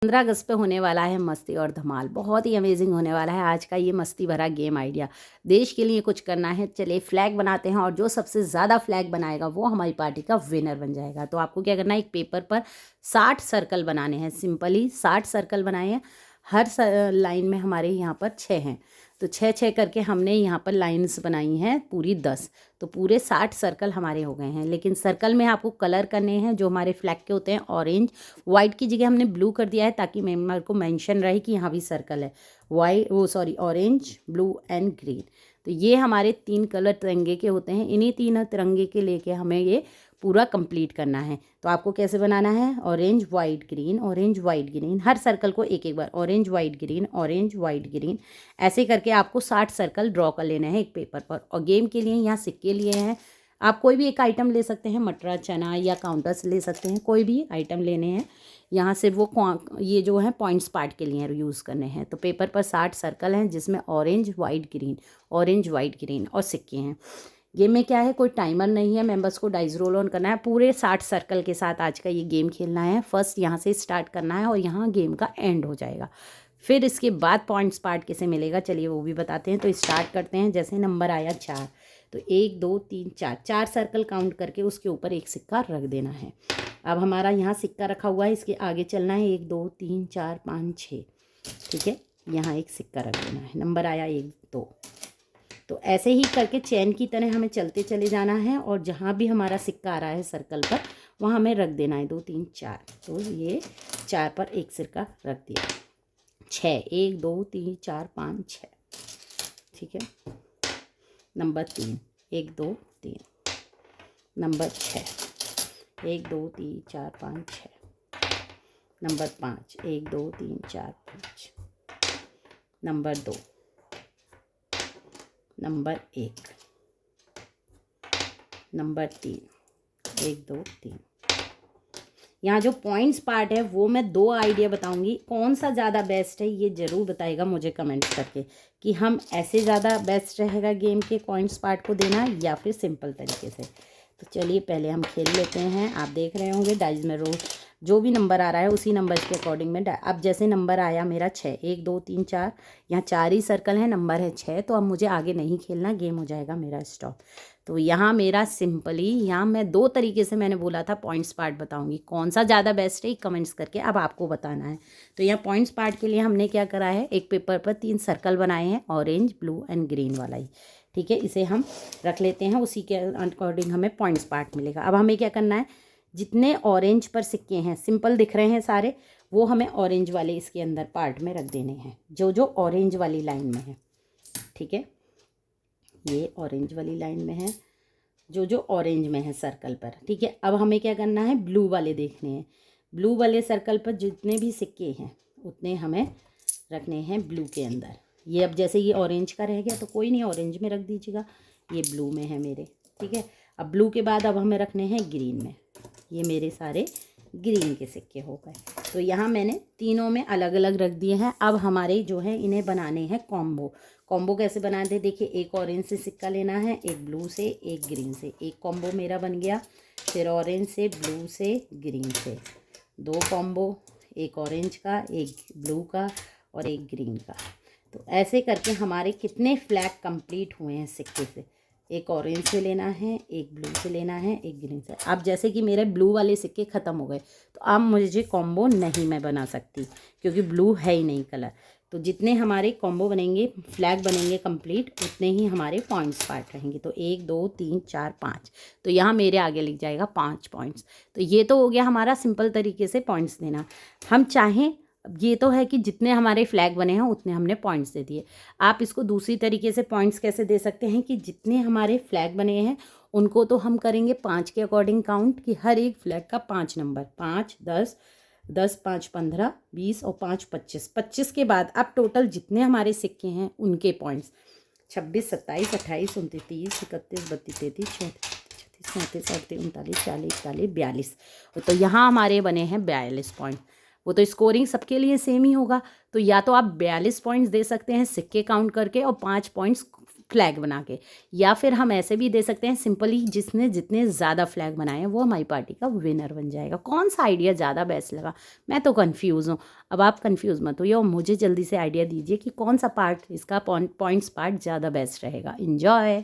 15 अगस्त पे होने वाला है मस्ती और धमाल। बहुत ही अमेजिंग होने वाला है आज का ये मस्ती भरा गेम आइडिया। देश के लिए कुछ करना है, चलिए फ्लैग बनाते हैं और जो सबसे ज़्यादा फ्लैग बनाएगा वो हमारी पार्टी का विनर बन जाएगा। तो आपको क्या करना है, एक पेपर पर 60 सर्कल बनाने हैं। सिंपली 60 सर्कल बनाए हैं। हर लाइन में हमारे यहाँ पर 6 हैं, तो 6 6 करके हमने यहाँ पर लाइन्स बनाई हैं पूरी 10। तो पूरे 60 सर्कल हमारे हो गए हैं। लेकिन सर्कल में आपको कलर करने हैं जो हमारे फ्लैग के होते हैं। ऑरेंज, वाइट की जगह हमने ब्लू कर दिया है ताकि मेम्बर को मेंशन रहे कि यहाँ भी सर्कल है। Orange, blue and green. तो ये हमारे 3 कलर तिरंगे के होते हैं। इन्हीं 3 तिरंगे के लेके हमें ये पूरा कंप्लीट करना है। तो आपको कैसे बनाना है, orange white green, orange white green, हर सर्कल को एक एक बार orange white green, orange white green, ऐसे करके आपको 60 सर्कल ड्रॉ कर लेना है एक पेपर पर। और गेम के लिए यहाँ सिक्के लिए हैं। आप कोई भी एक आइटम ले सकते हैं, मटरा, चना या काउंटर्स ले सकते हैं, कोई भी आइटम लेने हैं। यहाँ से वो ये जो है पॉइंट्स पार्ट के लिए यूज़ करने हैं। तो पेपर पर 60 सर्कल हैं जिसमें ऑरेंज वाइट ग्रीन और सिक्के हैं। गेम में क्या है, कोई टाइमर नहीं है, मेंबर्स को डाइस रोल ऑन करना है। पूरे 60 सर्कल के साथ आज का ये गेम खेलना है। फर्स्ट यहाँ से स्टार्ट करना है और यहाँ गेम का एंड हो जाएगा। फिर इसके बाद पॉइंट्स पार्ट कैसे मिलेगा, चलिए वो भी बताते हैं। तो स्टार्ट करते हैं। जैसे नंबर आया 4, तो 1 2 3 4, 4 सर्कल काउंट करके उसके ऊपर एक सिक्का रख देना है। अब हमारा यहाँ सिक्का रखा हुआ है, इसके आगे चलना है 1 2 3 4 5 6, ठीक है। यहाँ एक सिक्का रख देना है। नंबर आया 1 2। तो ऐसे ही करके चैन की तरह हमें चलते चले जाना है और जहाँ भी हमारा सिक्का आ रहा है सर्कल पर वहाँ हमें रख देना है 2 3 4। तो ये 4 पर एक सिक्का रख दिया। 6, 1 2 3 4 5 6, ठीक है। Number 3, 1 2 3। Number 6, 1 2 3 4 5 6। Number 5, 1 2 3 4 5। Number 2, number 1, number 3, 1 2 3। यहाँ जो पॉइंट्स पार्ट है वो मैं 2 आइडिया बताऊंगी। कौन सा ज़्यादा बेस्ट है ये ज़रूर बताएगा मुझे कमेंट्स करके, कि हम ऐसे ज़्यादा बेस्ट रहेगा गेम के पॉइंट्स पार्ट को देना या फिर सिंपल तरीके से। तो चलिए पहले हम खेल लेते हैं। आप देख रहे होंगे डाइस में रोल जो भी नंबर आ रहा है उसी नंबर के अकॉर्डिंग में अब जैसे नंबर आया मेरा 6, 1 2 3 4, यहाँ 4 ही सर्कल है, नंबर है 6, तो अब मुझे आगे नहीं खेलना, गेम हो जाएगा मेरा स्टॉप। तो यहाँ मेरा सिंपली, यहाँ मैं 2 तरीके से मैंने बोला था पॉइंट्स पार्ट बताऊंगी। कौन सा ज़्यादा बेस्ट है कमेंट्स करके अब आपको बताना है। तो यहाँ पॉइंट्स पार्ट के लिए हमने क्या करा है, एक पेपर पर 3 सर्कल बनाए हैं, ऑरेंज ब्लू एंड ग्रीन वाला ही, ठीक है। इसे हम रख लेते हैं, उसी के अकॉर्डिंग हमें पॉइंट्स पार्ट मिलेगा। अब हमें क्या करना है, जितने ऑरेंज पर सिक्के हैं, सिंपल दिख रहे हैं सारे, वो हमें ऑरेंज वाले इसके अंदर पार्ट में रख देने हैं, जो जो ऑरेंज वाली लाइन में है, ठीक है। ये ऑरेंज वाली लाइन में है, जो जो ऑरेंज में है सर्कल पर, ठीक है। अब हमें क्या करना है, ब्लू वाले देखने हैं। ब्लू वाले सर्कल पर जितने भी सिक्के हैं उतने हमें रखने हैं ब्लू के अंदर। ये अब जैसे ये ऑरेंज का रह गया तो कोई नहीं, ऑरेंज में रख दीजिएगा, ये ब्लू में है मेरे, ठीक है। अब ब्लू के बाद अब हमें रखने हैं ग्रीन में। ये मेरे सारे ग्रीन के सिक्के हो गए। तो यहाँ मैंने तीनों में अलग अलग रख दिए हैं। अब हमारे जो है इन्हें बनाने हैं कॉम्बो। कॉम्बो कैसे बनाते हैं, देखिए, एक ऑरेंज से सिक्का लेना है, एक ब्लू से, एक ग्रीन से, एक कॉम्बो मेरा बन गया। फिर ऑरेंज से, ब्लू से, ग्रीन से 2 कॉम्बो, एक ऑरेंज का, एक ब्लू का और एक ग्रीन का। तो ऐसे करके हमारे कितने फ्लैग कंप्लीट हुए हैं सिक्के से। एक ऑरेंज से लेना है, एक ब्लू से लेना है, एक ग्रीन से। अब जैसे कि मेरे ब्लू वाले सिक्के ख़त्म हो गए तो अब मुझे कॉम्बो नहीं मैं बना सकती, क्योंकि ब्लू है ही नहीं कलर। तो जितने हमारे कॉम्बो बनेंगे, फ्लैग बनेंगे कंप्लीट, उतने ही हमारे पॉइंट्स पार्ट रहेंगे। तो 1 2 3 4 5, तो यहाँ मेरे आगे लिख जाएगा 5 पॉइंट्स। तो ये तो हो गया हमारा सिंपल तरीके से पॉइंट्स देना। हम चाहें, ये तो है कि जितने हमारे फ्लैग बने हैं उतने हमने पॉइंट्स दे दिए। आप इसको दूसरी तरीके से पॉइंट्स कैसे दे सकते हैं, कि जितने हमारे फ्लैग बने हैं उनको तो हम करेंगे 5 के अकॉर्डिंग काउंट, कि हर एक फ्लैग का 5 नंबर, 5 10 10 5 15 20 और 5 25। 25 के बाद अब टोटल जितने हमारे सिक्के हैं उनके पॉइंट्स 26 27 28 29 30 31 32 33 34 35 36 37 38 39 40 41 42। तो यहाँ हमारे बने हैं 42 पॉइंट। वो तो स्कोरिंग सबके लिए सेम ही होगा। तो या तो आप 42 पॉइंट्स दे सकते हैं सिक्के काउंट करके और 5 पॉइंट्स फ्लैग बना के, या फिर हम ऐसे भी दे सकते हैं सिंपली जिसने जितने ज़्यादा फ्लैग बनाए हैं वो हमारी पार्टी का विनर बन जाएगा। कौन सा आइडिया ज़्यादा बेस्ट लगा? मैं तो कंफ्यूज हूँ। अब आप कंफ्यूज मत होइए और मुझे जल्दी से आइडिया दीजिए कि कौन सा पार्ट इसका पॉइंट्स पार्ट ज़्यादा बेस्ट रहेगा। इंजॉय।